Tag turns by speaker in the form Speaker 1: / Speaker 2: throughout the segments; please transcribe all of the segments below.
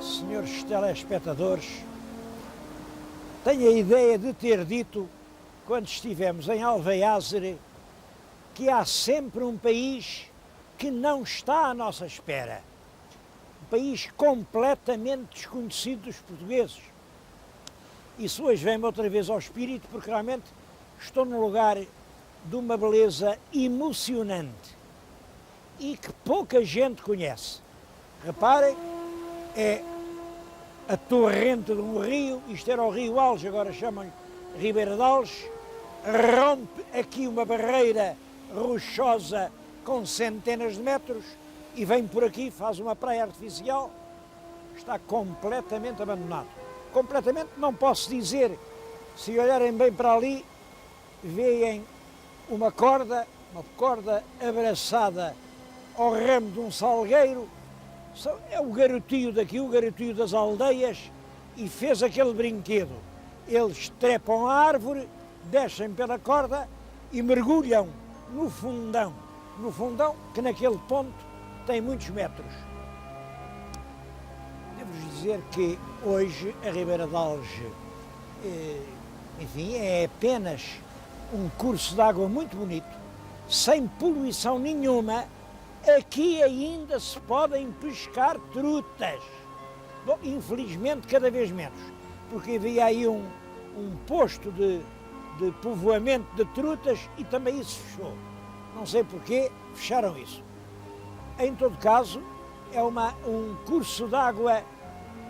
Speaker 1: senhores telespectadores, tenho a ideia de ter dito, quando estivemos em Alveiázere, que há sempre um país que não está à nossa espera. Um país completamente desconhecido dos portugueses. Isso hoje vem-me outra vez ao espírito, porque realmente estou num lugar de uma beleza emocionante e que pouca gente conhece. Reparem, é a torrente de um rio, isto era o Rio Alges, agora chamam-lhe Ribeira de Alges, rompe aqui uma barreira rochosa com centenas de metros e vem por aqui, faz uma praia artificial, está completamente abandonado. Completamente, não posso dizer, se olharem bem para ali, veem uma corda abraçada ao ramo de um salgueiro, é o garotinho daqui, o garotinho das aldeias, e fez aquele brinquedo. Eles trepam a árvore, descem pela corda e mergulham no fundão que naquele ponto tem muitos metros. Devo-vos dizer que hoje a Ribeira de Alges, enfim, é apenas um curso de água muito bonito, sem poluição nenhuma. Aqui ainda se podem pescar trutas. Bom, infelizmente cada vez menos, porque havia aí um posto de povoamento de trutas e também isso fechou. Não sei porquê, fecharam isso. Em todo caso, é um curso de água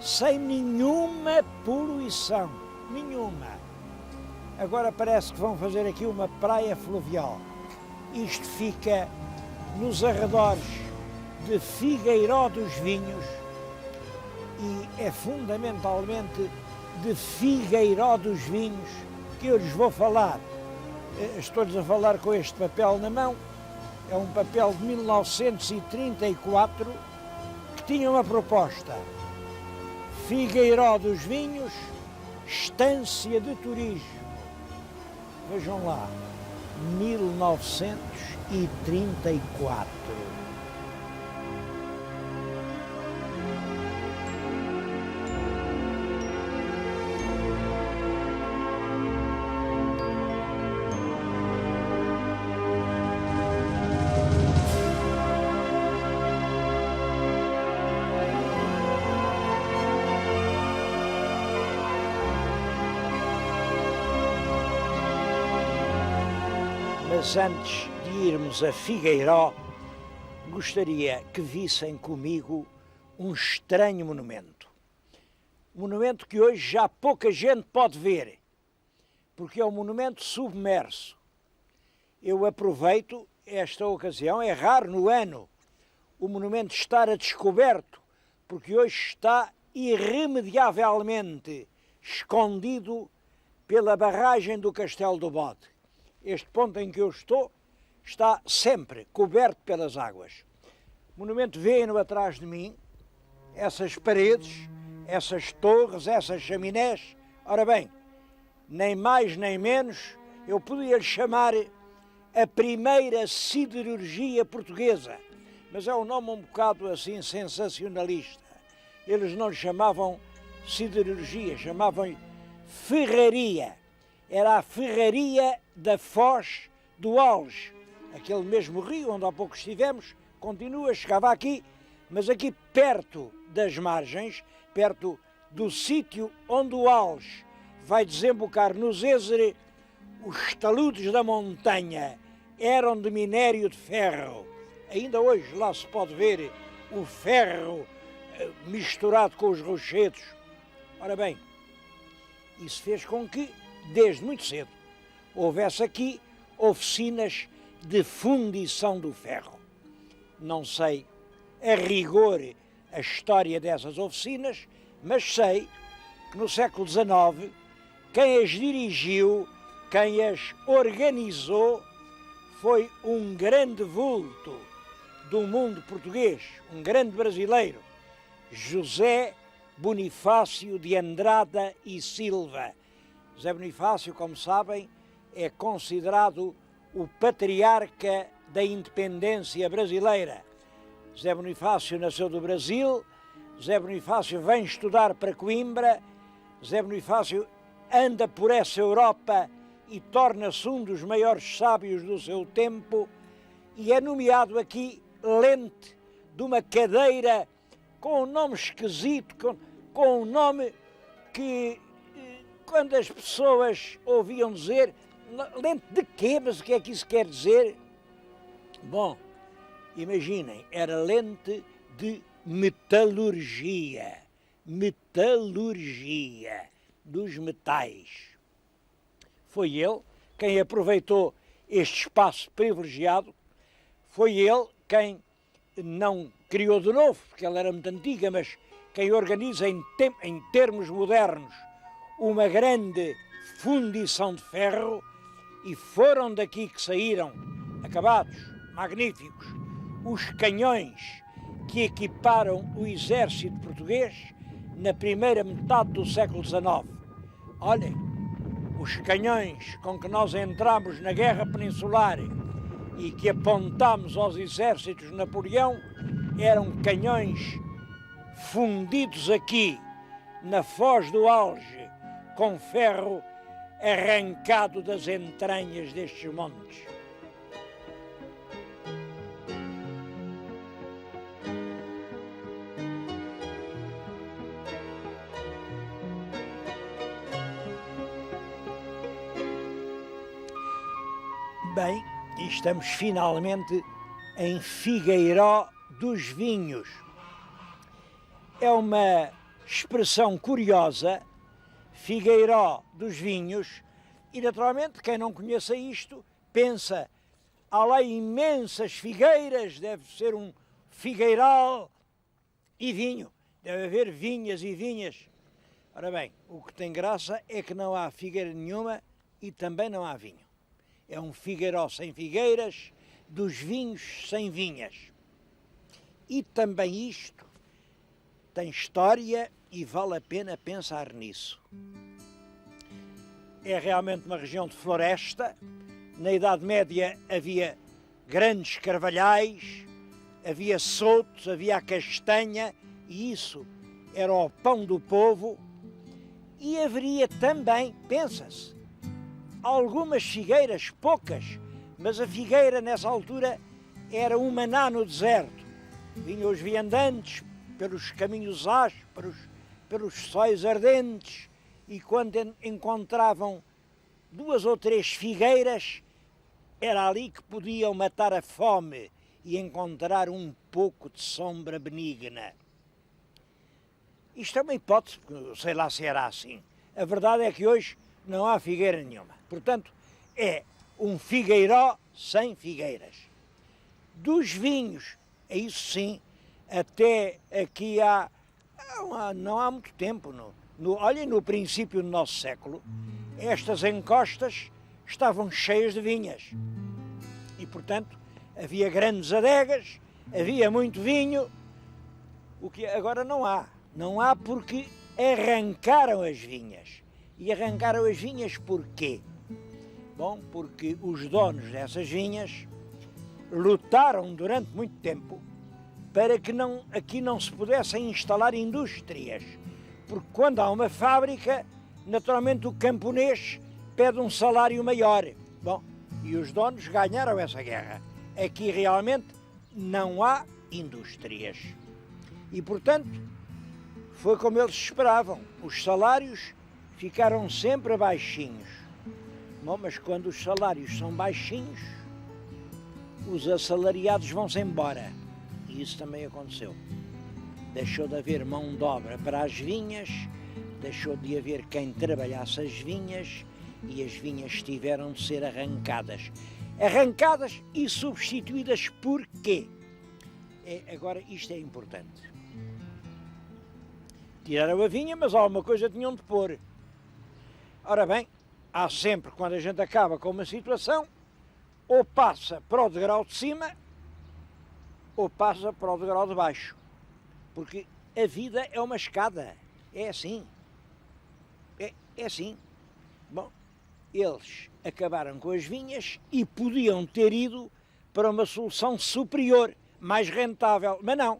Speaker 1: sem nenhuma poluição, nenhuma. Agora parece que vão fazer aqui uma praia fluvial. Isto fica nos arredores de Figueiró dos Vinhos e é fundamentalmente de Figueiró dos Vinhos que eu lhes vou falar. Estou-lhes a falar com este papel na mão, é um papel de 1934 que tinha uma proposta: Figueiró dos Vinhos, estância de turismo. Vejam lá, 1934. Mas antes de irmos a Figueiró, gostaria que vissem comigo um estranho monumento. Um monumento que hoje já pouca gente pode ver, porque é um monumento submerso. Eu aproveito esta ocasião, é raro no ano o monumento estar a descoberto, porque hoje está irremediavelmente escondido pela barragem do Castelo do Bode. Este ponto em que eu estou está sempre coberto pelas águas. O monumento vê-no atrás de mim, essas paredes, essas torres, essas chaminés. Ora bem, nem mais nem menos, eu podia lhe chamar a primeira siderurgia portuguesa, mas é um nome um bocado assim sensacionalista. Eles não lhe chamavam siderurgia, chamavam-lhe ferraria. Era a ferraria da Foz do Alges, aquele mesmo rio onde há pouco estivemos, continua, chegava aqui, mas aqui perto das margens, perto do sítio onde o Alges vai desembocar no Zézere, os taludes da montanha eram de minério de ferro. Ainda hoje lá se pode ver o ferro misturado com os rochedos. Ora bem, isso fez com que, desde muito cedo, houvesse aqui oficinas de fundição do ferro. Não sei a rigor a história dessas oficinas, mas sei que no século XIX quem as dirigiu, quem as organizou, foi um grande vulto do mundo português, um grande brasileiro, José Bonifácio de Andrada e Silva. José Bonifácio, como sabem, é considerado o patriarca da independência brasileira. José Bonifácio nasceu do Brasil, Zé Bonifácio vem estudar para Coimbra, Zé Bonifácio anda por essa Europa e torna-se um dos maiores sábios do seu tempo e é nomeado aqui lente de uma cadeira com um nome esquisito, com um nome que, quando as pessoas ouviam dizer, lente de quê? Mas o que é que isso quer dizer? Bom, imaginem, era lente de metalurgia, metalurgia dos metais. Foi ele quem aproveitou este espaço privilegiado, foi ele quem não criou de novo, porque ela era muito antiga, mas quem organiza em termos modernos uma grande fundição de ferro, e foram daqui que saíram, acabados, magníficos, os canhões que equiparam o exército português na primeira metade do século XIX. Olhem, os canhões com que nós entramos na Guerra Peninsular e que apontámos aos exércitos de Napoleão eram canhões fundidos aqui na Foz do Alge com ferro arrancado das entranhas destes montes. Bem, e estamos finalmente em Figueiró dos Vinhos. É uma expressão curiosa, Figueiró dos Vinhos, e naturalmente quem não conheça isto pensa, há lá imensas figueiras, deve ser um figueiral e vinho, deve haver vinhas e vinhas. Ora bem, o que tem graça é que não há figueira nenhuma e também não há vinho. É um Figueiró sem figueiras, dos vinhos sem vinhas. E também isto tem história e vale a pena pensar nisso. É realmente uma região de floresta. Na Idade Média havia grandes carvalhais, havia soutos, havia a castanha, e isso era o pão do povo. E haveria também, pensa-se, algumas figueiras, poucas, mas a figueira nessa altura era um maná no deserto. Vinham os viandantes pelos caminhos ásperos, pelos sóis ardentes, e quando encontravam 2 ou 3 figueiras, era ali que podiam matar a fome e encontrar um pouco de sombra benigna. Isto é uma hipótese, sei lá se era assim. A verdade é que hoje não há figueira nenhuma. Portanto, é um Figueiró sem figueiras. Dos vinhos, é isso sim, até aqui não há muito tempo, olhem, no princípio do nosso século, estas encostas estavam cheias de vinhas. E, portanto, havia grandes adegas, havia muito vinho, o que agora não há. Não há porque arrancaram as vinhas. E arrancaram as vinhas porquê? Bom, porque os donos dessas vinhas lutaram durante muito tempo para que aqui não se pudessem instalar indústrias. Porque quando há uma fábrica, naturalmente o camponês pede um salário maior. Bom, e os donos ganharam essa guerra. Aqui realmente não há indústrias. E, portanto, foi como eles esperavam. Os salários ficaram sempre baixinhos. Bom, mas quando os salários são baixinhos, os assalariados vão-se embora. E isso também aconteceu. Deixou de haver mão de obra para as vinhas, deixou de haver quem trabalhasse as vinhas, e as vinhas tiveram de ser arrancadas. Arrancadas e substituídas por quê? Agora, isto é importante. Tiraram a vinha, mas alguma coisa tinham de pôr. Ora bem, há sempre, quando a gente acaba com uma situação, ou passa para o degrau de cima, ou passa para o degrau de baixo. Porque a vida é uma escada. É assim. É assim. Bom, eles acabaram com as vinhas e podiam ter ido para uma solução superior, mais rentável. Mas não.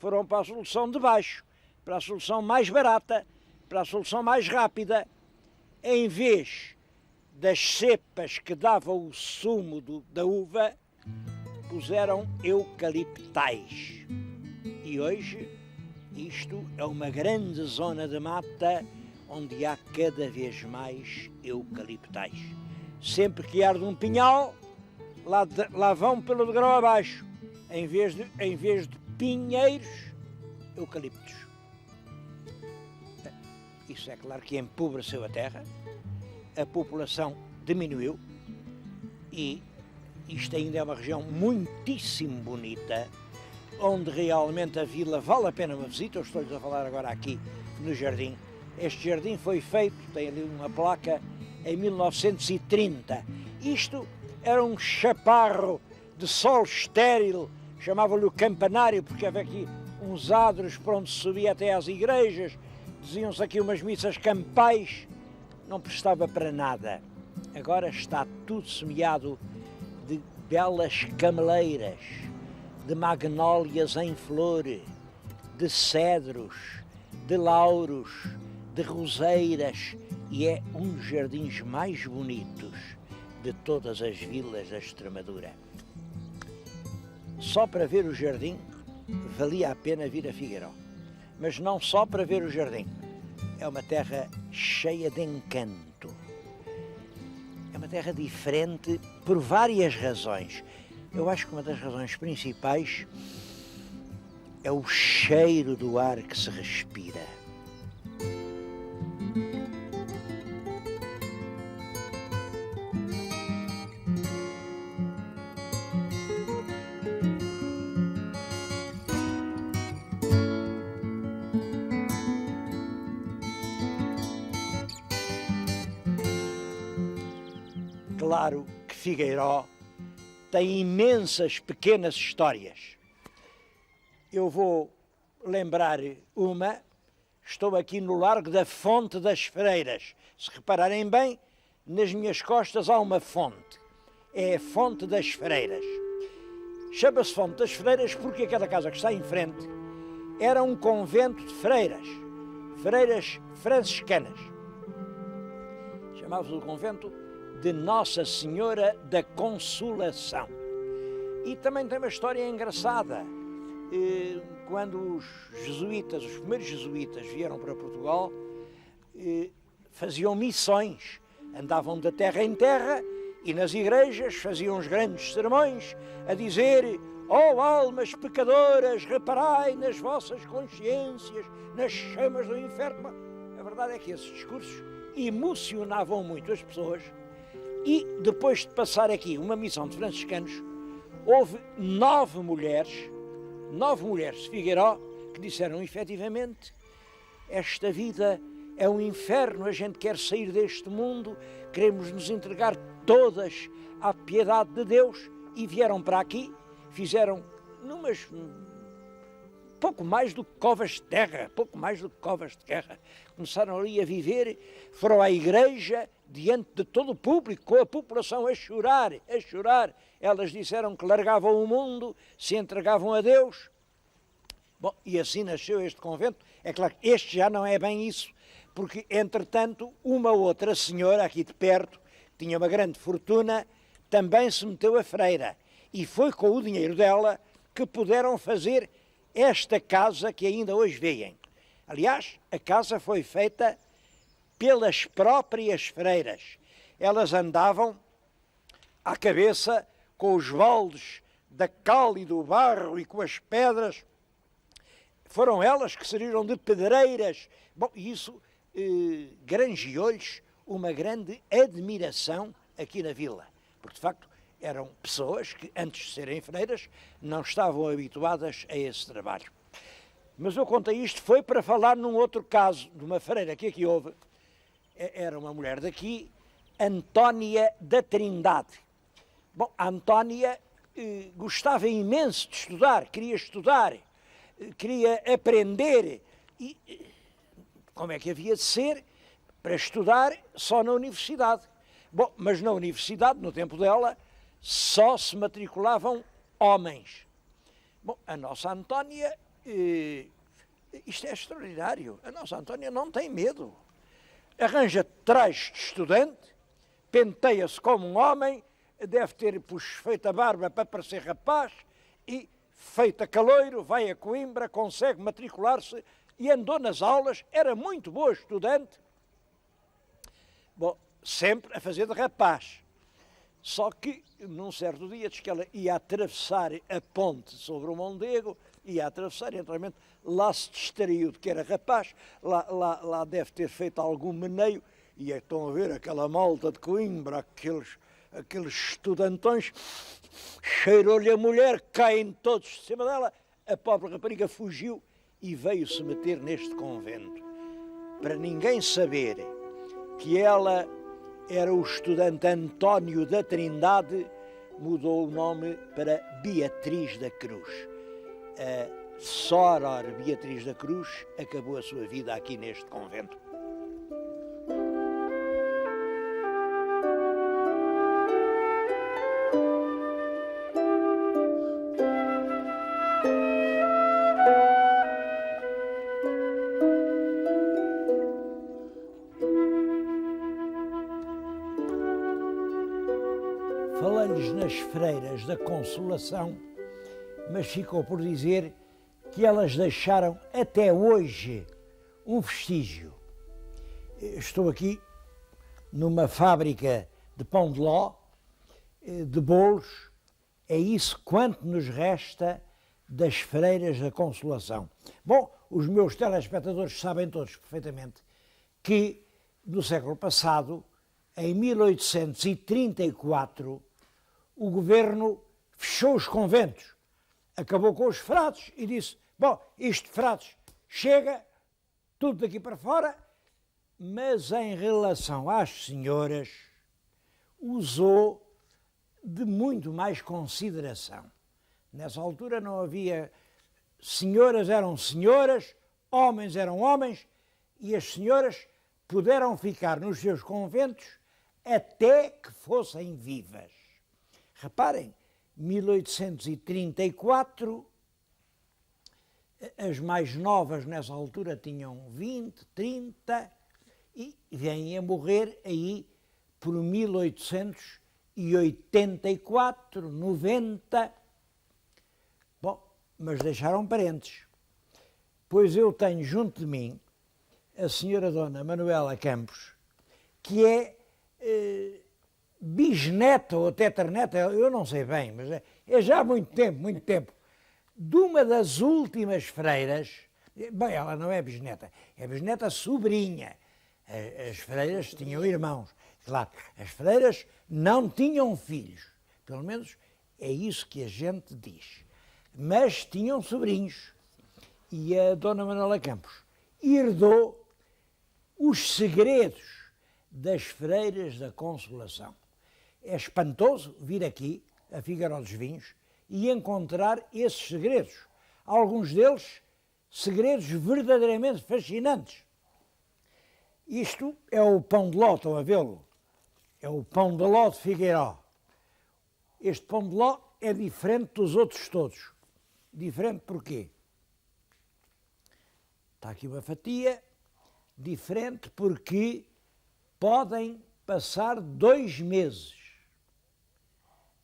Speaker 1: foram para a solução de baixo, para a solução mais barata, para a solução mais rápida. Em vez das cepas que davam o sumo da uva, puseram eucaliptais. E hoje isto é uma grande zona de mata onde há cada vez mais eucaliptais. Sempre que arde um pinhal, lá vão pelo degrau abaixo, em vez de pinheiros, eucaliptos. Isso é claro que empobreceu a terra, a população diminuiu e isto ainda é uma região muitíssimo bonita, onde realmente a vila vale a pena uma visita. Eu estou-lhes a falar agora aqui no jardim. Este jardim foi feito, tem ali uma placa, em 1930. Isto era um chaparro de sol estéril, chamavam-lhe o campanário, porque havia aqui uns adros por onde se subia até às igrejas, diziam-se aqui umas missas campais, não prestava para nada. Agora está tudo semeado de belas cameleiras, de magnólias em flor, de cedros, de lauros, de roseiras, e é um dos jardins mais bonitos de todas as vilas da Extremadura. Só para ver o jardim valia a pena vir a Figueiró, mas não só para ver o jardim. É uma terra cheia de encanto. É uma terra diferente por várias razões. Eu acho que uma das razões principais é o cheiro do ar que se respira. Claro que Figueiró tem imensas pequenas histórias. Eu vou lembrar uma. Estou aqui no Largo da Fonte das Freiras. Se repararem bem, nas minhas costas há uma fonte. É a Fonte das Freiras. Chama-se Fonte das Freiras porque aquela casa que está em frente era um convento de freiras, freiras franciscanas. Chamava-se o convento de Nossa Senhora da Consolação. E também tem uma história engraçada. Quando os primeiros jesuítas vieram para Portugal, faziam missões, andavam de terra em terra e nas igrejas faziam os grandes sermões a dizer: ó almas pecadoras, reparai nas vossas consciências, nas chamas do inferno. A verdade é que esses discursos emocionavam muito as pessoas. E depois de passar aqui uma missão de franciscanos, houve 9 mulheres de Figueiró que disseram: efetivamente, esta vida é um inferno, a gente quer sair deste mundo, queremos nos entregar todas à piedade de Deus, e vieram para aqui, fizeram pouco mais do que covas de terra, começaram ali a viver, foram à igreja, diante de todo o público, com a população a chorar, elas disseram que largavam o mundo, se entregavam a Deus. Bom, e assim nasceu este convento. É claro que este já não é bem isso, porque, entretanto, uma outra senhora aqui de perto, que tinha uma grande fortuna, também se meteu a freira, e foi com o dinheiro dela que puderam fazer esta casa que ainda hoje veem. Aliás, a casa foi feita pelas próprias freiras. Elas andavam à cabeça com os baldes da cal e do barro e com as pedras. Foram elas que serviram de pedreiras. Bom, isso granjeou-lhes uma grande admiração aqui na vila, porque de facto eram pessoas que, antes de serem freiras, não estavam habituadas a esse trabalho. Mas eu contei isto foi para falar num outro caso, de uma freira que aqui houve. Era uma mulher daqui, Antónia da Trindade. Bom, a Antónia gostava imenso de estudar, queria aprender. E como é que havia de ser? Para estudar só na universidade. Bom, mas na universidade, no tempo dela, só se matriculavam homens. Bom, a nossa Antónia isto é extraordinário. A nossa Antónia não tem medo. Arranja trajes de estudante, penteia-se como um homem, deve ter feito a barba para parecer rapaz e, feita caloiro, vai a Coimbra, consegue matricular-se e andou nas aulas, era muito boa estudante. Bom, sempre a fazer de rapaz. Só que, num certo dia, diz que ela ia atravessar a ponte sobre o Mondego, ia atravessar e, naturalmente, lá se distraiu de que era rapaz, lá deve ter feito algum meneio, e estão a ver aquela malta de Coimbra, aqueles estudantões, cheirou-lhe a mulher, caem todos de cima dela, a pobre rapariga fugiu e veio se meter neste convento. Para ninguém saber que ela era o estudante António da Trindade, mudou o nome para Beatriz da Cruz. A Soror Beatriz da Cruz acabou a sua vida aqui neste convento. Falei-lhes nas freiras da Consolação, mas ficou por dizer que elas deixaram até hoje um vestígio. Estou aqui numa fábrica de pão de ló, de bolos, é isso quanto nos resta das freiras da Consolação. Bom, os meus telespectadores sabem todos perfeitamente que no século passado, em 1834, o governo fechou os conventos, acabou com os frades e disse, bom, isto frades chega, tudo daqui para fora, mas em relação às senhoras, usou de muito mais consideração. Nessa altura não havia, senhoras eram senhoras, homens eram homens, e as senhoras puderam ficar nos seus conventos até que fossem vivas. Reparem, 1834, as mais novas nessa altura tinham 20, 30 e vêm a morrer aí por 1884, 90. Bom, mas deixaram parentes. Pois eu tenho junto de mim a senhora Dona Manuela Campos, que é bisneta ou tetraneta, eu não sei bem, mas é já há muito tempo, de uma das últimas freiras. Bem, ela não é bisneta sobrinha. As freiras tinham irmãos, claro, as freiras não tinham filhos, pelo menos é isso que a gente diz, mas tinham sobrinhos. E a Dona Manuela Campos herdou os segredos das freiras da Consolação. É espantoso vir aqui, a Figueiró dos Vinhos, e encontrar esses segredos. Alguns deles, segredos verdadeiramente fascinantes. Isto é o pão de ló, estão a vê-lo? É o pão de ló de Figueiró. Este pão de ló é diferente dos outros todos. Diferente porquê? Está aqui uma fatia, diferente porque podem passar 2 meses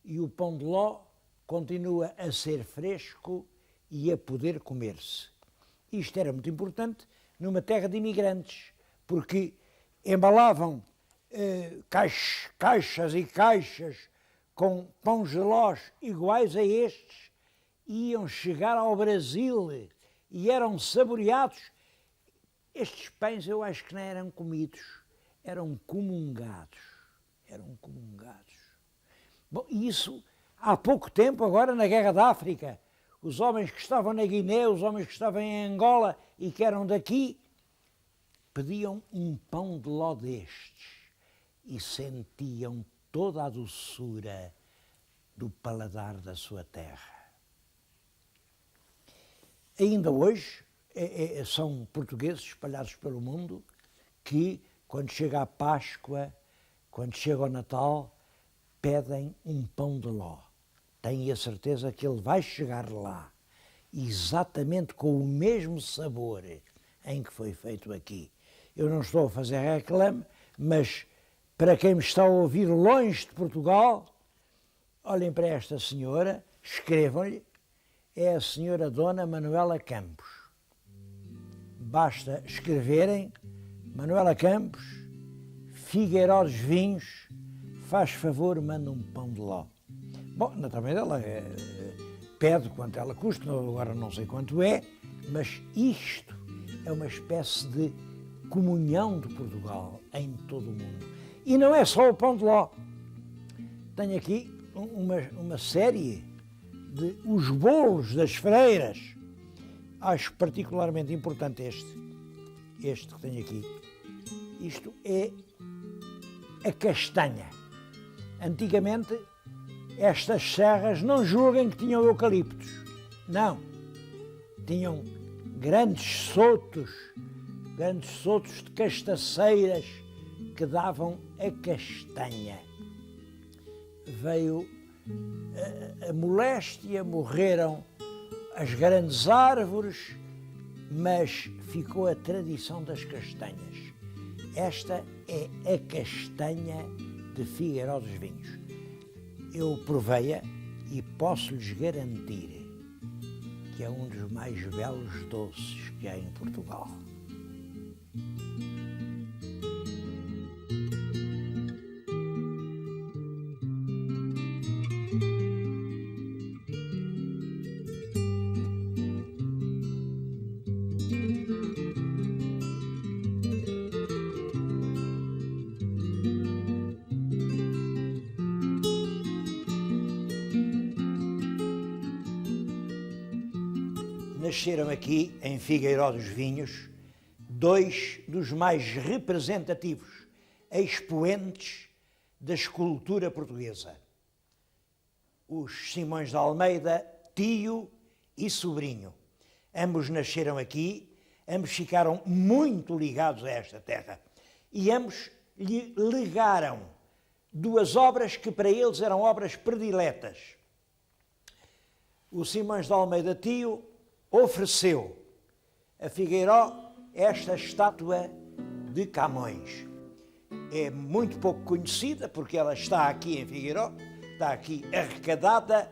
Speaker 1: e o pão de ló continua a ser fresco e a poder comer-se. Isto era muito importante numa terra de imigrantes, porque embalavam caixas e caixas com pães de lós iguais a estes, iam chegar ao Brasil e eram saboreados. Estes pães eu acho que não eram comidos, eram comungados. Bom, isso há pouco tempo, agora na Guerra da África, os homens que estavam na Guiné, os homens que estavam em Angola e que eram daqui, pediam um pão de ló destes e sentiam toda a doçura do paladar da sua terra. Ainda hoje, são portugueses espalhados pelo mundo que, quando chega a Páscoa, quando chega o Natal, pedem um pão de ló. Têm a certeza que ele vai chegar lá. exatamente com o mesmo sabor em que foi feito aqui. Eu não estou a fazer reclame, mas para quem me está a ouvir longe de Portugal, olhem para esta senhora, escrevam-lhe, é a senhora Dona Manuela Campos. Basta escreverem, Manuela Campos, Figueiró dos Vinhos, faz favor, manda um pão de ló. Bom, naturalmente ela pede quanto ela custa, agora não sei quanto é, mas isto é uma espécie de comunhão de Portugal em todo o mundo. E não é só o pão de ló. Tenho aqui uma série de os bolos das freiras. Acho particularmente importante este que tenho aqui. Isto é a castanha. Antigamente, estas serras, não julguem que tinham eucaliptos. Não. Tinham grandes sotos de castaceiras que davam a castanha. Veio a moléstia, morreram as grandes árvores, mas ficou a tradição das castanhas. Esta é a castanha de Figueiró dos Vinhos. Eu provei-a e posso-lhes garantir que é um dos mais belos doces que há em Portugal. Nasceram aqui, em Figueiró dos Vinhos, dois dos mais representativos expoentes da escultura portuguesa. Os Simões de Almeida, tio e sobrinho. Ambos nasceram aqui, ambos ficaram muito ligados a esta terra e ambos lhe legaram duas obras que para eles eram obras prediletas. O Simões de Almeida, tio, ofereceu a Figueiró esta estátua de Camões. É muito pouco conhecida porque ela está aqui em Figueiró, está aqui arrecadada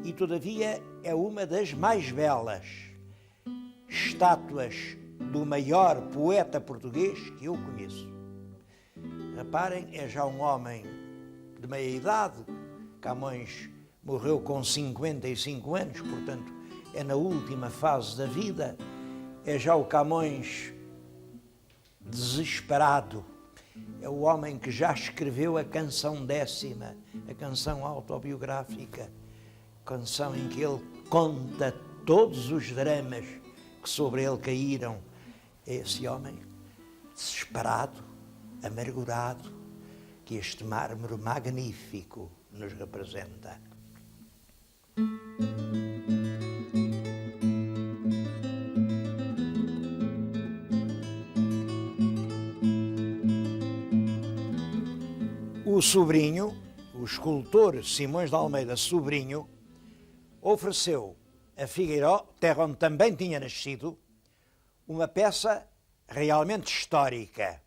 Speaker 1: e todavia é uma das mais belas estátuas do maior poeta português que eu conheço. Reparem, é já um homem de meia idade. Camões morreu com 55 anos, portanto, é na última fase da vida, é já o Camões desesperado, é o homem que já escreveu a canção 10ª, a canção autobiográfica, canção em que ele conta todos os dramas que sobre ele caíram. É esse homem desesperado, amargurado, que este mármore magnífico nos representa. O sobrinho, o escultor Simões de Almeida sobrinho, ofereceu a Figueiró, terra onde também tinha nascido, uma peça realmente histórica,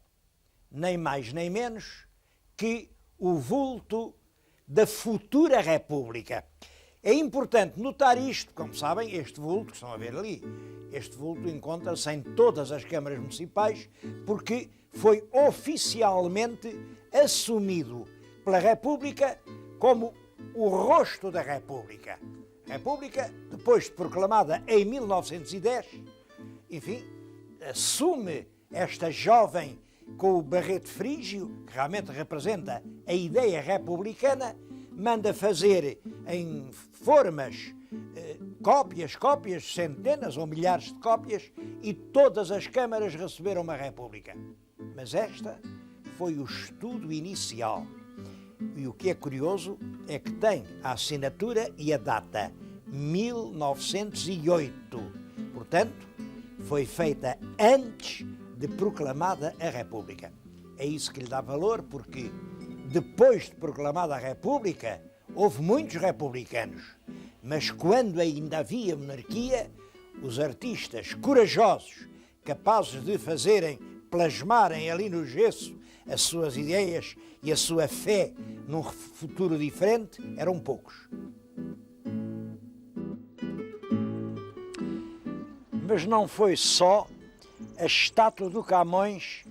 Speaker 1: nem mais nem menos que o vulto da futura República. É importante notar isto, como sabem, este vulto, que estão a ver ali, este vulto encontra-se em todas as câmaras municipais, porque foi oficialmente assumido pela República como o rosto da República. A República, depois de proclamada em 1910, enfim, assume esta jovem com o barrete frígio, que realmente representa a ideia republicana, manda fazer em formas cópias, centenas ou milhares de cópias, e todas as câmaras receberam uma República. Mas esta foi o estudo inicial. E o que é curioso é que tem a assinatura e a data 1908. Portanto, foi feita antes de proclamada a República. É isso que lhe dá valor, porque depois de proclamada a República, houve muitos republicanos, Mas quando ainda havia monarquia, os artistas corajosos, capazes de plasmarem ali no gesso as suas ideias e a sua fé num futuro diferente, eram poucos. Mas não foi só a estátua do Camões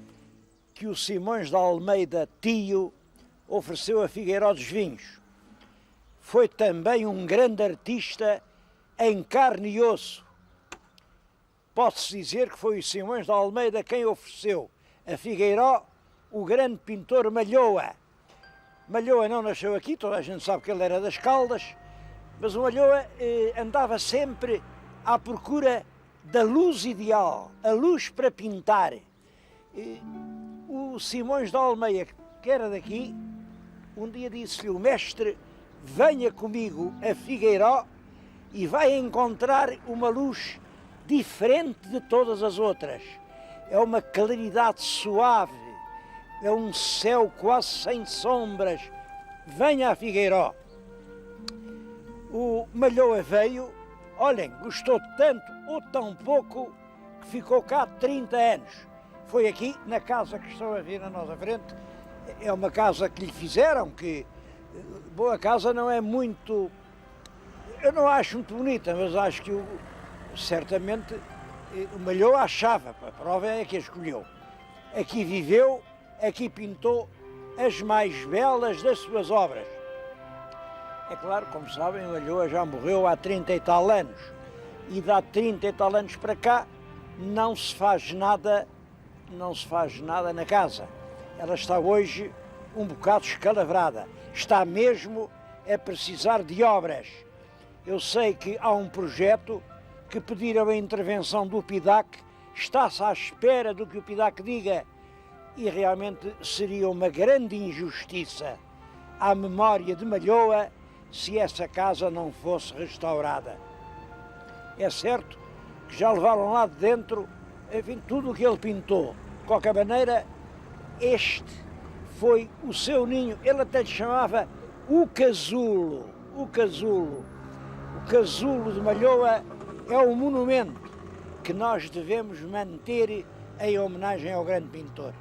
Speaker 1: que o Simões de Almeida, tio, ofereceu a Figueiró dos Vinhos. Foi também um grande artista em carne e osso. Pode-se dizer que foi o Simões de Almeida quem ofereceu a Figueiró o grande pintor Malhoa. Malhoa não nasceu aqui, toda a gente sabe que ele era das Caldas, mas o Malhoa andava sempre à procura da luz ideal, a luz para pintar. O Simões de Almeida, que era daqui, um dia disse-lhe o mestre: venha comigo a Figueiró e vai encontrar uma luz diferente de todas as outras. É uma claridade suave, é um céu quase sem sombras. Venha a Figueiró. O Malhoa veio, olhem, gostou tanto ou tão pouco que ficou cá 30 anos. Foi aqui, na casa que estão a ver na nossa frente. É uma casa que lhe fizeram, que boa casa não é muito, eu não acho muito bonita, mas acho que certamente o Malhoa achava, a prova é que a escolheu. Aqui viveu, aqui pintou as mais belas das suas obras. É claro, como sabem, o Malhoa já morreu há 30 e tal anos, e de há 30 e tal anos para cá não se faz nada na casa. Ela está hoje um bocado escalavrada, está mesmo a precisar de obras. Eu sei que há um projeto que pediram a intervenção do PIDAC, está-se à espera do que o PIDAC diga, e realmente seria uma grande injustiça à memória de Malhoa se essa casa não fosse restaurada. É certo que já levaram lá de dentro, enfim, tudo o que ele pintou. De qualquer maneira, este foi o seu ninho. Ele até lhe chamava o casulo. O casulo. O casulo de Malhoa é um monumento que nós devemos manter em homenagem ao grande pintor.